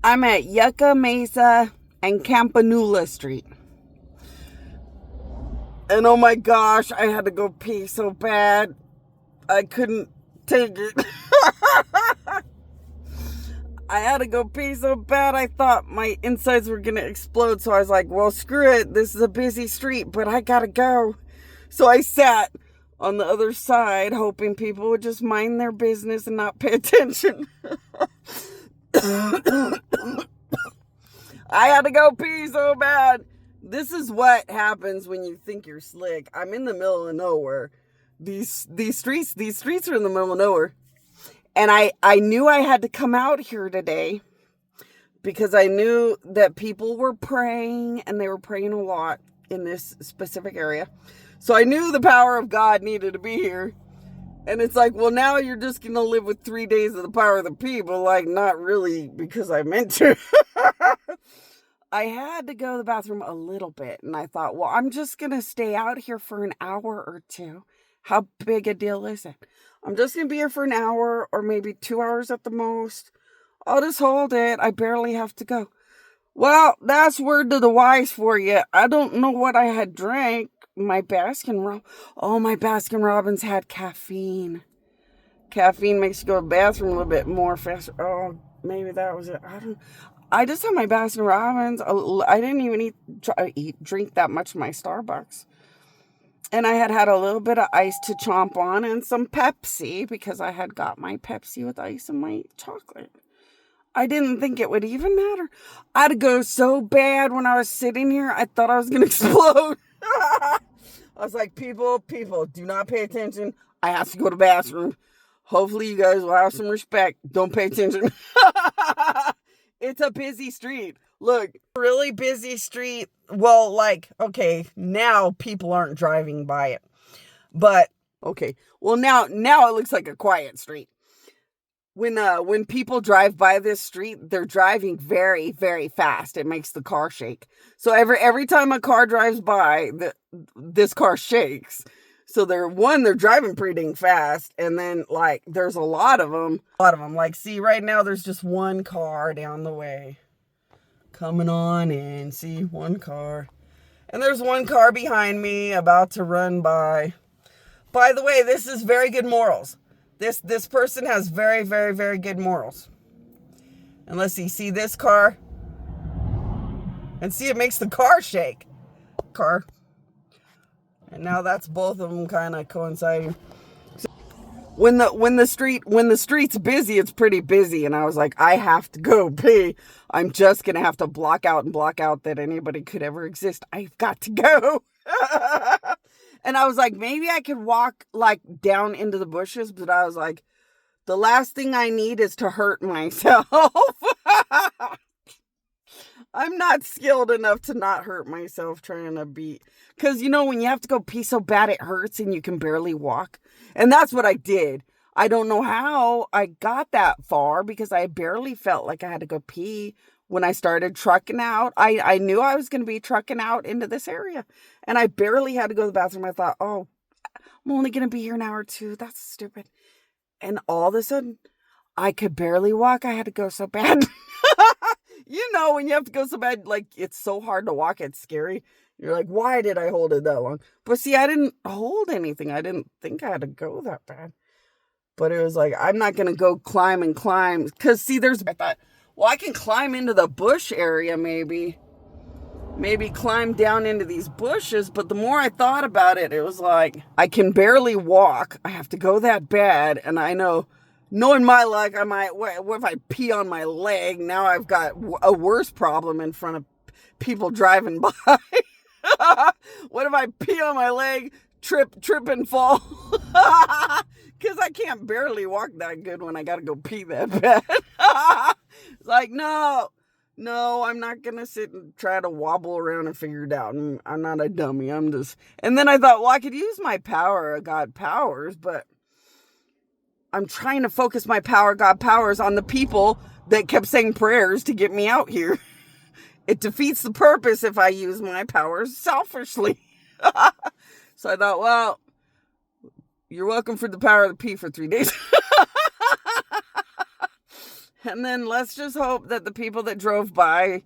I'm at Yucca Mesa and Campanula Street. And oh my gosh, I had to go pee so bad. I couldn't take it. I had to go pee so bad, I thought my insides were going to explode. So I was like, well, screw it. This is a busy street, but I got to go. So I sat on the other side, hoping people would just mind their business and not pay attention. I had to go pee so bad. This is what happens when you think you're slick. I'm in the middle of nowhere. These streets are in the middle of nowhere. And I knew I had to come out here today because I knew that people were praying, and they were praying a lot in this specific area. So I knew the power of God needed to be here. And it's like, well, now you're just going to live with 3 days of the power of the people. Like, not really, because I meant to. I had to go to the bathroom a little bit. And I thought, well, I'm just going to stay out here for an hour or two. How big a deal is it? I'm just going to be here for an hour or maybe 2 hours at the most. I'll just hold it. I barely have to go. Well, that's word to the wise for you. I don't know what I had drank. My Baskin Robbins had caffeine. Caffeine makes you go to the bathroom a little bit more faster. Oh, maybe that was it. I just had my Baskin Robbins. I didn't even drink that much of my Starbucks. And I had a little bit of ice to chomp on and some Pepsi because I had got my Pepsi with ice and my chocolate. I didn't think it would even matter. I had to go so bad when I was sitting here. I thought I was going to explode. I was like, people, do not pay attention. I have to go to the bathroom. Hopefully you guys will have some respect. Don't pay attention. It's a busy street. Look, really busy street. Well, like, okay, now people aren't driving by it. But, okay, well, now it looks like a quiet street. When people drive by this street, they're driving very, very fast. It makes the car shake. So every time a car drives by, this car shakes. So they're driving pretty dang fast. And then, like, there's a lot of them. Like, see, right now, there's just one car down the way. Coming on in. See, one car. And there's one car behind me about to run by. By the way, this is very good morals. This person has very, very, very good morals. And let's see this car. And see, it makes the car shake. And now that's both of them kind of coinciding. So when the street's busy, it's pretty busy. And I was like, I have to go pee. I'm just going to have to block out that anybody could ever exist. I've got to go. And I was like, maybe I could walk like down into the bushes. But I was like, the last thing I need is to hurt myself. I'm not skilled enough to not hurt myself trying to be. Because, when you have to go pee so bad it hurts and you can barely walk. And that's what I did. I don't know how I got that far because I barely felt like I had to go pee when I started trucking out. I knew I was going to be trucking out into this area. And I barely had to go to the bathroom. I thought, oh, I'm only going to be here an hour or two. That's stupid. And all of a sudden, I could barely walk. I had to go so bad. When you have to go so bad, like, it's so hard to walk. It's scary. You're like, why did I hold it that long? But see, I didn't hold anything. I didn't think I had to go that bad. But it was like, I'm not going to go climb. Because, see, I thought, well, I can climb into the bush area maybe. Maybe climb down into these bushes. But the more I thought about it, it was like, I can barely walk. I have to go that bad. And I know, knowing my luck, what if I pee on my leg? Now I've got a worse problem in front of people driving by. What if I pee on my leg, trip and fall? Because I can't barely walk that good when I got to go pee that bad. It's like, no, I'm not going to sit and try to wobble around and figure it out. I'm not a dummy. And then I thought, well, I could use my power, God powers, but I'm trying to focus my God powers on the people that kept saying prayers to get me out here. It defeats the purpose if I use my powers selfishly. So I thought, well, you're welcome for the power of the pee for 3 days. And then let's just hope that the people that drove by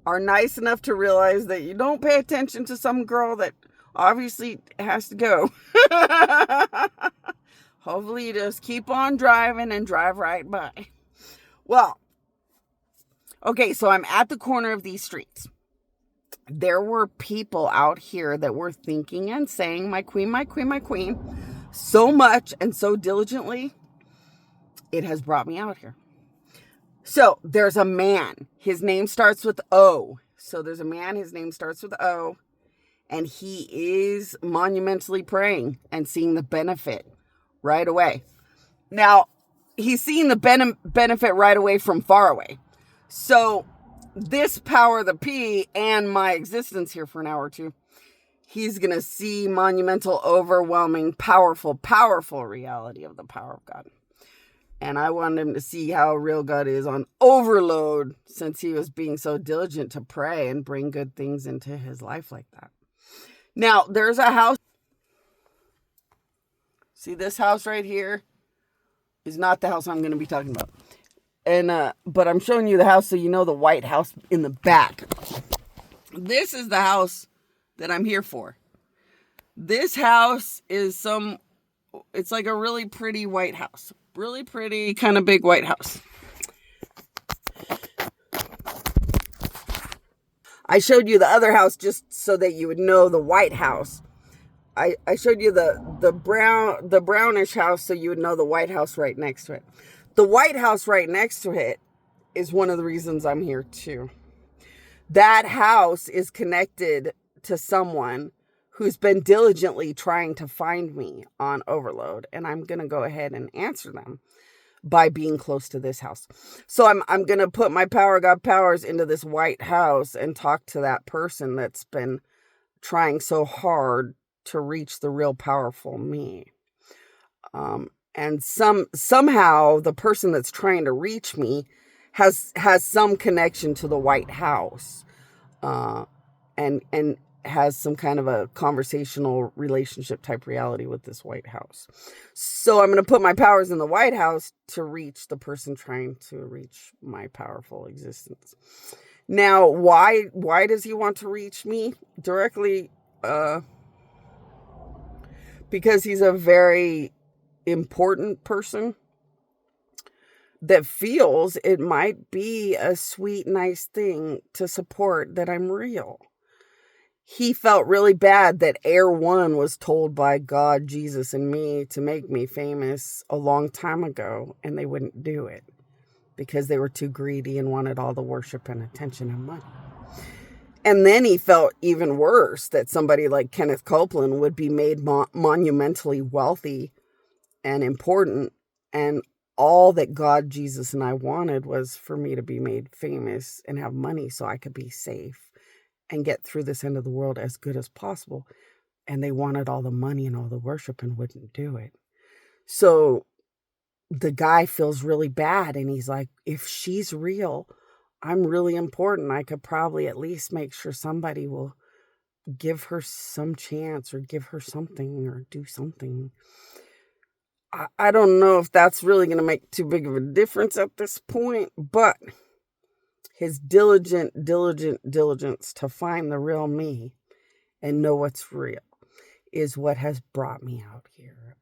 are nice enough to realize that you don't pay attention to some girl that obviously has to go. Hopefully you just keep on driving and drive right by. Well, okay, so I'm at the corner of these streets. There were people out here that were thinking and saying, my queen, my queen, my queen, so much and so diligently, it has brought me out here. So there's a man, his name starts with O. So there's a man, his name starts with O, and he is monumentally praying and seeing the benefit right away. Now, he's seeing the benefit right away from far away. So this power of the P and my existence here for an hour or two, he's going to see monumental, overwhelming, powerful, powerful reality of the power of God. And I wanted him to see how real God is on overload, since he was being so diligent to pray and bring good things into his life like that. Now, there's a house. See, this house right here is not the house I'm going to be talking about. And but I'm showing you the house so you know the white house in the back. This is the house that I'm here for. This house is it's like a really pretty white house. Really pretty, kind of big white house. I showed you the other house just so that you would know the white house. I showed you the brownish house so you would know the white house right next to it. The white house right next to it is one of the reasons I'm here too. That house is connected to someone who's been diligently trying to find me on overload. And I'm going to go ahead and answer them by being close to this house. So I'm going to put my power of God powers into this white house and talk to that person that's been trying so hard to reach the real powerful me. And somehow the person that's trying to reach me has some connection to the white house. And has some kind of a conversational relationship type reality with this white house. So I'm going to put my powers in the white house to reach the person trying to reach my powerful existence. Now, why does he want to reach me directly? Because he's a very important person that feels it might be a sweet, nice thing to support that I'm real. He felt really bad that Air One was told by God, Jesus, and me to make me famous a long time ago, and they wouldn't do it because they were too greedy and wanted all the worship and attention and money. And then he felt even worse that somebody like Kenneth Copeland would be made monumentally wealthy and important, and all that God, Jesus, and I wanted was for me to be made famous and have money so I could be safe and get through this end of the world as good as possible. And they wanted all the money and all the worship and wouldn't do it. So the guy feels really bad. And he's like, if she's real, I'm really important. I could probably at least make sure somebody will give her some chance or give her something or do something. I don't know if that's really going to make too big of a difference at this point, but his diligence to find the real me and know what's real is what has brought me out here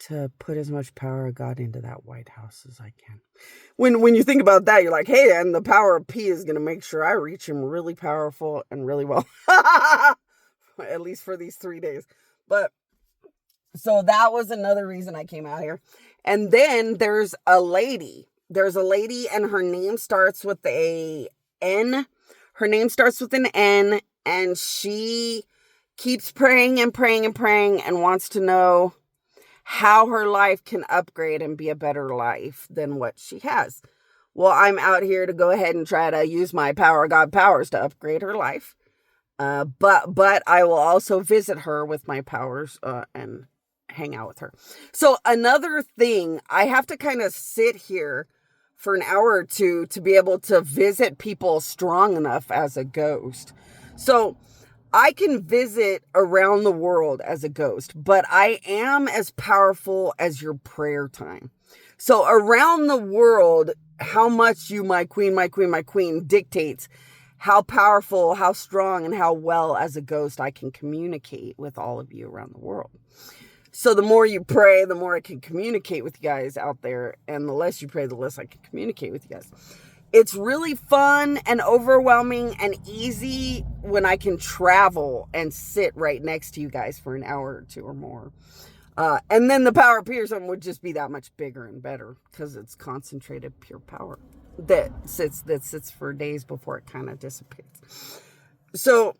to put as much power of God into that White House as I can. When you think about that, you're like, hey, and the power of P is going to make sure I reach him really powerful and really well, at least for these 3 days. But so that was another reason I came out here. And then there's a lady and her name starts with a N. Her name starts with an N, and she keeps praying and praying and praying and wants to know how her life can upgrade and be a better life than what she has. Well, I'm out here to go ahead and try to use my power of God powers to upgrade her life. But I will also visit her with my powers and hang out with her. So another thing, I have to kind of sit here for an hour or two to be able to visit people strong enough as a ghost. So I can visit around the world as a ghost, but I am as powerful as your prayer time. So around the world, how much you, my queen, dictates how powerful, how strong, and how well as a ghost I can communicate with all of you around the world. So the more you pray, the more I can communicate with you guys out there. And the less you pray, the less I can communicate with you guys. It's really fun and overwhelming and easy when I can travel and sit right next to you guys for an hour or two or more. And then the power of pure would just be that much bigger and better because it's concentrated pure power that sits for days before it kind of dissipates. So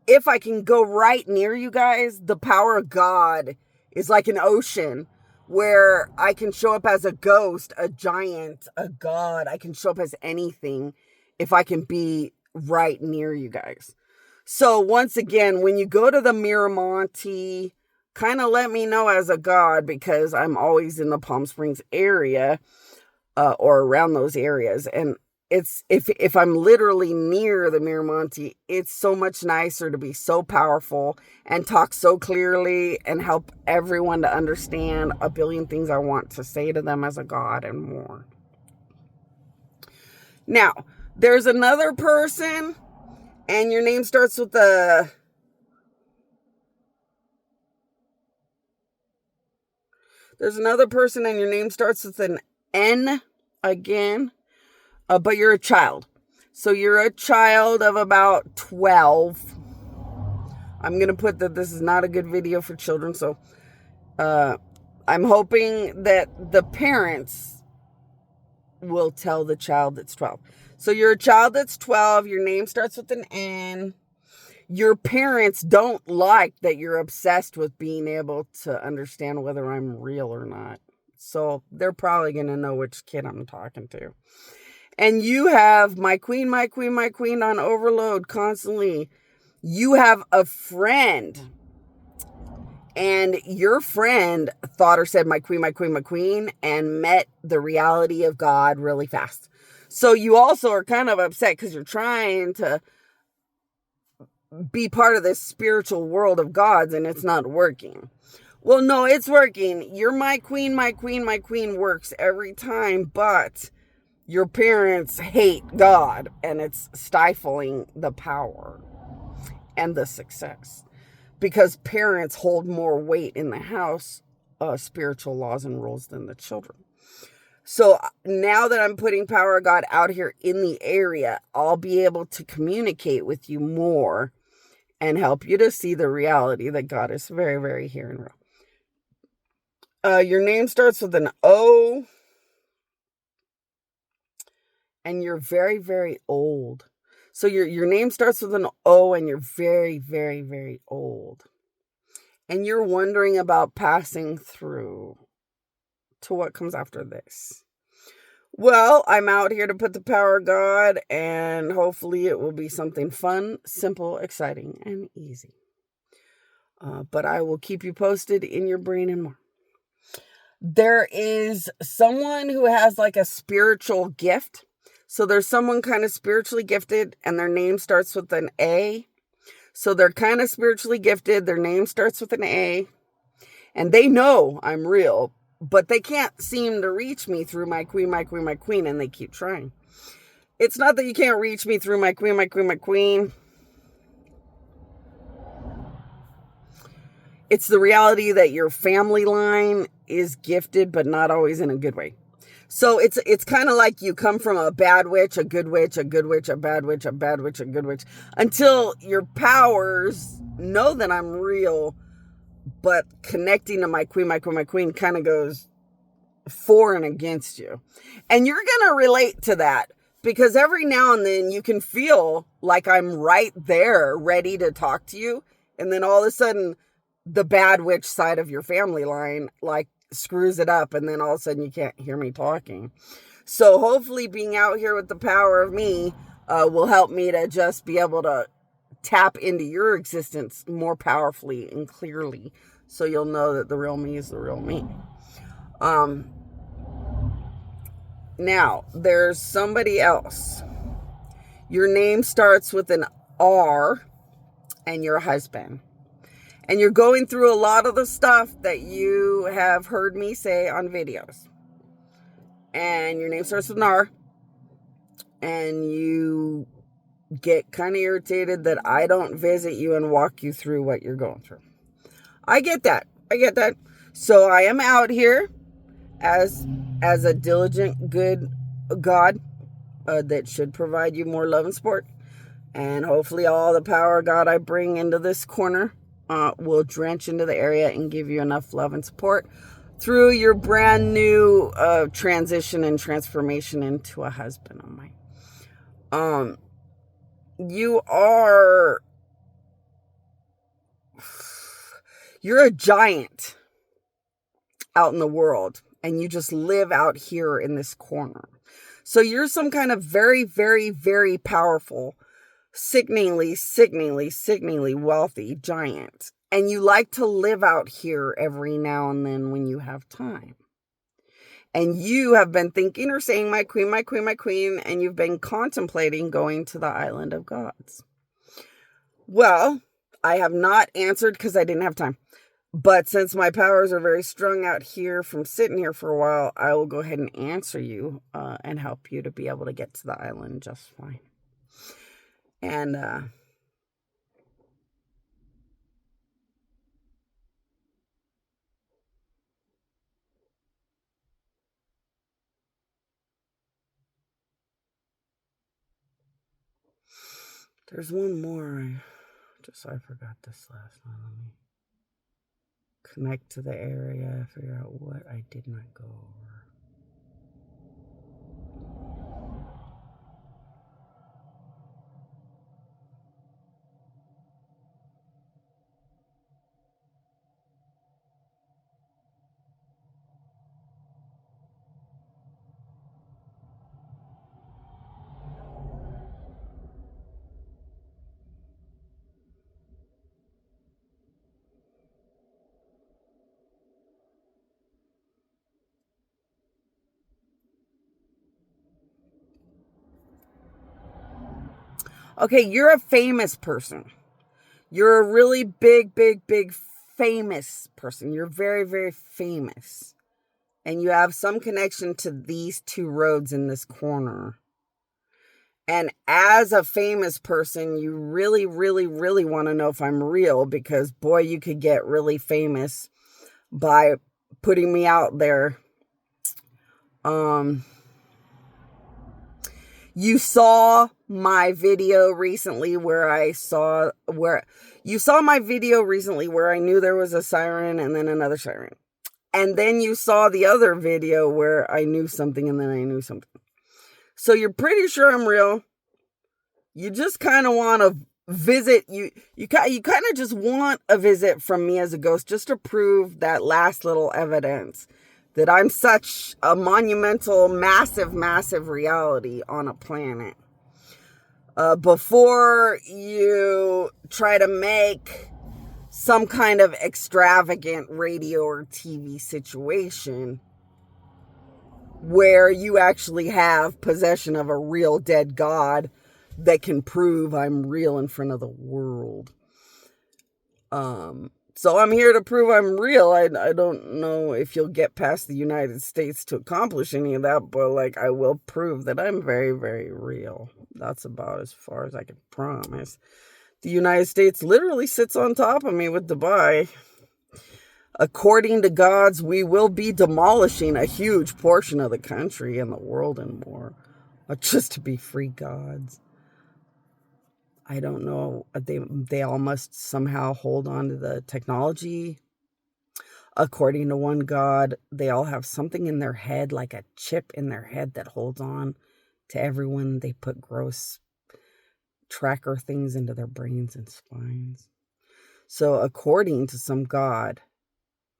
if I can go right near you guys, the power of God is like an ocean where I can show up as a ghost, a giant, a god. I can show up as anything if I can be right near you guys. So once again, when you go to the Miramonte, kind of let me know as a god, because I'm always in the Palm Springs area or around those areas. And it's if I'm literally near the Miramonte, it's so much nicer to be so powerful and talk so clearly and help everyone to understand a billion things I want to say to them as a god and more. Now, there's another person, and your name starts with the... There's another person, and your name starts with an N again. But you're a child. So you're a child of about 12. I'm going to put that this is not a good video for children. So I'm hoping that the parents will tell the child that's 12. So you're a child that's 12. Your name starts with an N. Your parents don't like that you're obsessed with being able to understand whether I'm real or not. So they're probably going to know which kid I'm talking to. And you have my queen on overload constantly. You have a friend. And your friend thought or said my queen, and met the reality of God really fast. So you also are kind of upset because you're trying to be part of this spiritual world of gods and it's not working. Well, no, it's working. You're my queen works every time, but your parents hate God, and it's stifling the power and the success because parents hold more weight in the house, spiritual laws and rules than the children. So now that I'm putting power of God out here in the area, I'll be able to communicate with you more and help you to see the reality that God is very, very here and real. Your name starts with an O. And you're very, very old. So your name starts with an O, and you're very, very, very old. And you're wondering about passing through to what comes after this. Well, I'm out here to put the power of God, and hopefully it will be something fun, simple, exciting, and easy. But I will keep you posted in your brain and more. There is someone who has like a spiritual gift. So there's someone kind of spiritually gifted, and their name starts with an A. So they're kind of spiritually gifted. Their name starts with an A. And they know I'm real, but they can't seem to reach me through my queen, and they keep trying. It's not that you can't reach me through my queen. It's the reality that your family line is gifted, but not always in a good way. So it's kind of like you come from a bad witch, a good witch, a good witch, a bad witch, a bad witch, a good witch, until your powers know that I'm real, but connecting to my queen kind of goes for and against you. And you're going to relate to that because every now and then you can feel like I'm right there ready to talk to you. And then all of a sudden the bad witch side of your family line, like, screws it up, and then all of a sudden you can't hear me talking. So hopefully being out here with the power of me will help me to just be able to tap into your existence more powerfully and clearly, so you'll know that the real me is the real me. Now there's somebody else. Your name starts with an R, and your husband. And you're going through a lot of the stuff that you have heard me say on videos. And your name starts with an R. And you get kind of irritated that I don't visit you and walk you through what you're going through. I get that. So I am out here as a diligent, good God that should provide you more love and support. And hopefully all the power of God I bring into this corner will drench into the area and give you enough love and support through your brand new transition and transformation into a husband of mine. You're a giant out in the world, and you just live out here in this corner. So you're some kind of very, very, very powerful, sickeningly wealthy giant. And you like to live out here every now and then when you have time. And you have been thinking or saying, my queen, my queen, my queen, and you've been contemplating going to the island of gods. Well, I have not answered because I didn't have time. But since my powers are very strong out here from sitting here for a while, I will go ahead and answer you and help you to be able to get to the island just fine. And there's one more. I forgot this last one. Let me connect to the area, figure out what I did not go over. Okay, you're a famous person. You're a really big famous person. You're very, very famous. And you have some connection to these two roads in this corner. And as a famous person, you really, really, really want to know if I'm real, because boy, you could get really famous by putting me out there. You saw my video recently where I knew there was a siren and then another siren. And then you saw the other video where I knew something and then I knew something. So you're pretty sure I'm real. You just kind of want to visit. You kind of just want a visit from me as a ghost, just to prove that last little evidence that I'm such a monumental, massive reality on a planet. Before you try to make some kind of extravagant radio or TV situation where you actually have possession of a real dead God that can prove I'm real in front of the world. So I'm here to prove I'm real. I don't know if you'll get past the United States to accomplish any of that, but I will prove that I'm very, very real. That's about as far as I can promise. The United States literally sits on top of me with Dubai. According to gods, we will be demolishing a huge portion of the country and the world and more, just to be free gods. I don't know. They all must somehow hold on to the technology. According to one god, they all have something in their head, like a chip in their head that holds on to everyone. They put gross tracker things into their brains and spines. So according to some god,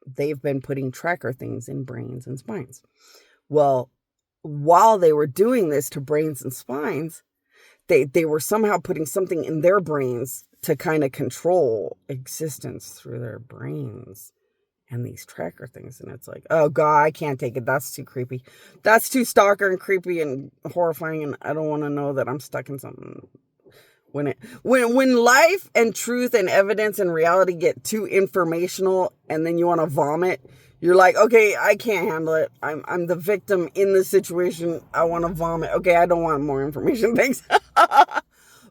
they've been putting tracker things in brains and spines. Well, while they were doing this to brains and spines, they were somehow putting something in their brains to kind of control existence through their brains and these tracker things. And it's like, oh God, I can't take it. That's too creepy. That's too stalker and creepy and horrifying. And I don't want to know that I'm stuck in something When life and truth and evidence and reality get too informational and then you want to vomit, you're like, okay, I can't handle it. I'm the victim in this situation. I want to vomit. Okay, I don't want more information. Thanks.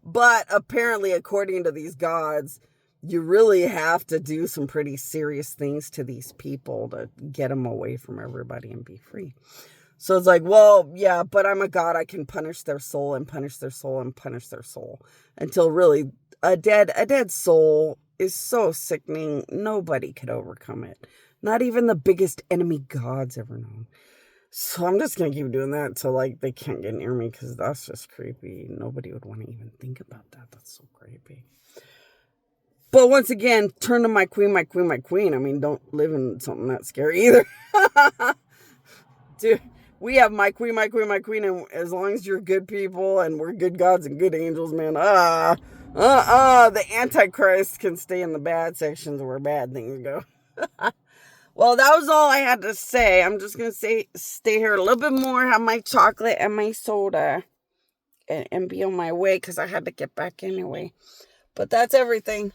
But apparently, according to these gods, you really have to do some pretty serious things to these people to get them away from everybody and be free. So it's like, well, yeah, but I'm a god. I can punish their soul and punish their soul and punish their soul until really a dead soul is so sickening. Nobody could overcome it. Not even the biggest enemy gods ever known. So I'm just going to keep doing that until like they can't get near me because that's just creepy. Nobody would want to even think about that. That's so creepy. But once again, turn to my queen, my queen, my queen. I mean, don't live in something that scary either. Dude. We have my queen, my queen, my queen, and as long as you're good people and we're good gods and good angels, man, the Antichrist can stay in the bad sections where bad things go. Well, that was all I had to say. I'm just going to stay here a little bit more, have my chocolate and my soda, and be on my way because I had to get back anyway. But that's everything.